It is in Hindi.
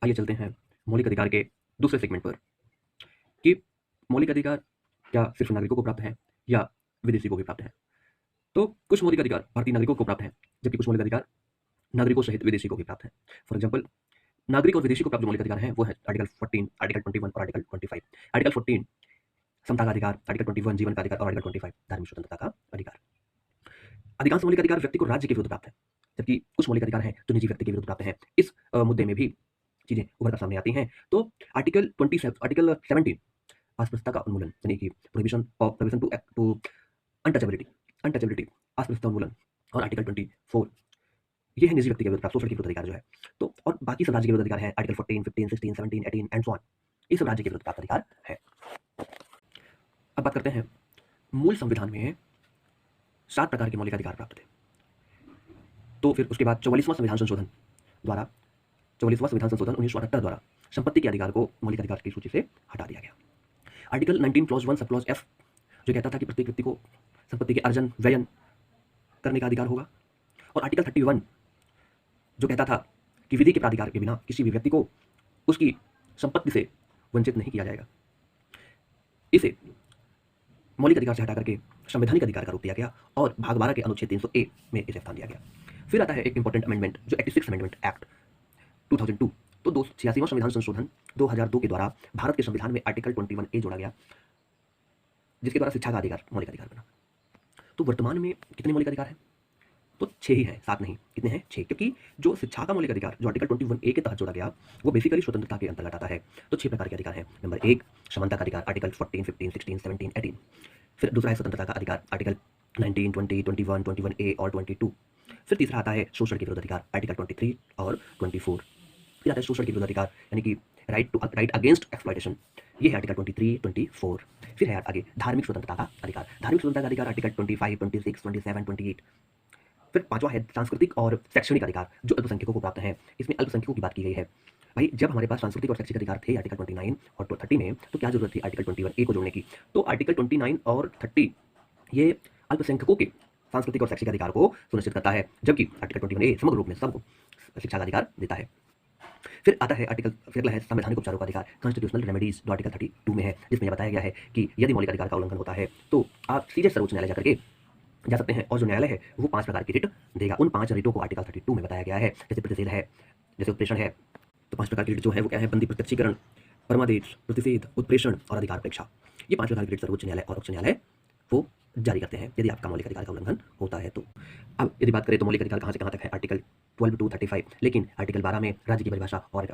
आइए चलते हैं मौलिक अधिकार के दूसरे सेगमेंट पर कि मौलिक अधिकार क्या सिर्फ नागरिकों को प्राप्त हैं या विदेशी को भी प्राप्त हैं। तो कुछ मौलिक अधिकार भारतीय नागरिकों को प्राप्त हैं, जबकि कुछ मौलिक अधिकार नागरिकों सहित विदेशी को भी प्राप्त हैं। फॉर एग्जाम्पल, नागरिक और विदेशी को प्राप्त जो मौलिक अधिकार हैं वो है आर्टिकल 14, आर्टिकल 21 और आर्टिकल 25। आर्टिकल 14 समता का अधिकार, आर्टिकल 21 जीवन का अधिकार और आर्टिकल 25 धार्मिक स्वतंत्रता का अधिकार। अधिकांश मौलिक अधिकार व्यक्ति को राज्य के विरुद्ध प्राप्त है, जबकि कुछ मौलिक अधिकार हैं जो निजी व्यक्ति के विरुद्ध प्राप्त हैं। इस मुद्दे में भी चीजें उभर कर सामने आती हैं। तो आर्टिकल 27, आर्टिकल 17 अस्पृश्यता का उन्मूलन, यानी कि प्रोहिबिशन टू अनटचेबिलिटी, अस्पृश्यता उन्मूलन, और आर्टिकल 24 ये है निजी व्यक्ति के विरुद्ध प्राप्त सोशल के विरुद्ध अधिकार जो है। तो और बाकी सब राज्य के विरुद्ध अधिकार है, आर्टिकल 14, 15, 16, 17, 18 एंड सो ऑन, ये सब राज्य के विरुद्ध प्राप्त अधिकार है। अब बात करते हैं, मूल संविधान में 7 प्रकार के मौलिक अधिकार प्राप्त थे। तो फिर उसके बाद 44वां संविधान संशोधन 1978 द्वारा संपत्ति के अधिकार को मौलिक अधिकार की सूची से हटा दिया गया। Article 19 clause 1 sub clause F जो कहता था कि प्रत्येक व्यक्ति को संपत्ति के अर्जन व्ययन करने का अधिकार होगा, और आर्टिकल 31 जो कहता था कि विधि के प्राधिकार के बिना किसी भी व्यक्ति को उसकी संपत्ति से वंचित नहीं किया जाएगा। इसे मौलिक अधिकार से हटा करके संवैधानिक अधिकार का रूप दिया गया और भाग 12 के अनुच्छेद 300A में इसे स्थान दिया गया। फिर आता है एक इंपॉर्टेंट अमेंडमेंट जो 86 अमेंडमेंट एक्ट 2002। तो 86वां संविधान संशोधन 2002 के द्वारा भारत के संविधान में आर्टिकल 21A जोड़ा गया, जिसके द्वारा शिक्षा का अधिकार मौलिक अधिकार बना। तो वर्तमान में कितने मौलिक अधिकार हैं? तो 6 ही हैं, 7 नहीं। कितने हैं? 6, क्योंकि जो शिक्षा का मौलिक अधिकार जो आर्टिकल 21A के तहत जोड़ा गया वो बेसिकली स्वतंत्रता के अंतर्गत आता है। तो 6 प्रकार के अधिकार हैं। नंबर 1 समानता का अधिकार, आर्टिकल 14, 15, 16, 17, 18। फिर दूसरा है स्वतंत्रता का अधिकार, आर्टिकल 19, 20, 21, 21A और 22। फिर तीसरा आता है शोषण के विरुद्ध अधिकार, आर्टिकल 23 और 24। फिर आता है शोषण के विरुद्ध अधिकार यानी कि राइट अगेंस्ट एक्सप्लॉयटेशन, ये है आर्टिकल 23, 24। फिर है आगे धार्मिक स्वतंत्रता का अधिकार, धार्मिक स्वतंत्रता का अधिकार आर्टिकल 25, 26, 27, 28। फिर पांचवा है सांस्कृतिक और शैक्षणिक अधिकार जो अल्पसंख्यकों को प्राप्त है। इसमें अल्पसंख्यकों की बात की गई है। भाई जब हमारे पास सांस्कृतिक और शैक्षिक अधिकार थे आर्टिकल 29 और 30 में, तो क्या जरूरत थी आर्टिकल 21A को जोड़ने की? तो आर्टिकल 29 और 30 ये अल्पसंख्यकों के सांस्कृतिक और शैक्षिक अधिकार को सुनिश्चित करता है, जबकि आर्टिकल 21A समग्र रूप में सबको शिक्षा का अधिकार देता है। फिर आता है फिर है संवैधानिक उपचारों का अधिकार, कॉन्स्टिट्यूशनल रेमेडीज, जो आर्टिकल 32 में है, जिसमें बताया गया है कि यदि मौलिक अधिकार का उल्लंघन होता है तो आप सीधे सर्वोच्च न्यायालय जाकर जा सकते हैं, और जो न्यायालय है वो 5 प्रकार की रिट देगा। उन 5 रिटों को आर्टिकल 32 में बताया गया है। जैसे प्रतिषेध है, जैसे उत्प्रेषण है। तो 5 प्रकार की रिट जो है वो क्या है? बंदी प्रत्यक्षीकरण, परमादेश, प्रतिषेध, उत्प्रेषण और अधिकार अपेक्षा। ये 5 प्रकार की रिट सर्वोच्च न्यायालय और उच्च न्यायालय वो जारी करते हैं यदि आपका मौलिक अधिकार का उल्लंघन होता है तो। अब यदि बात करें तो मौलिक अधिकार कहाँ से कहाँ तक है? आर्टिकल 12 to 35, लेकिन आर्टिकल 12 में राज्य की परिभाषा और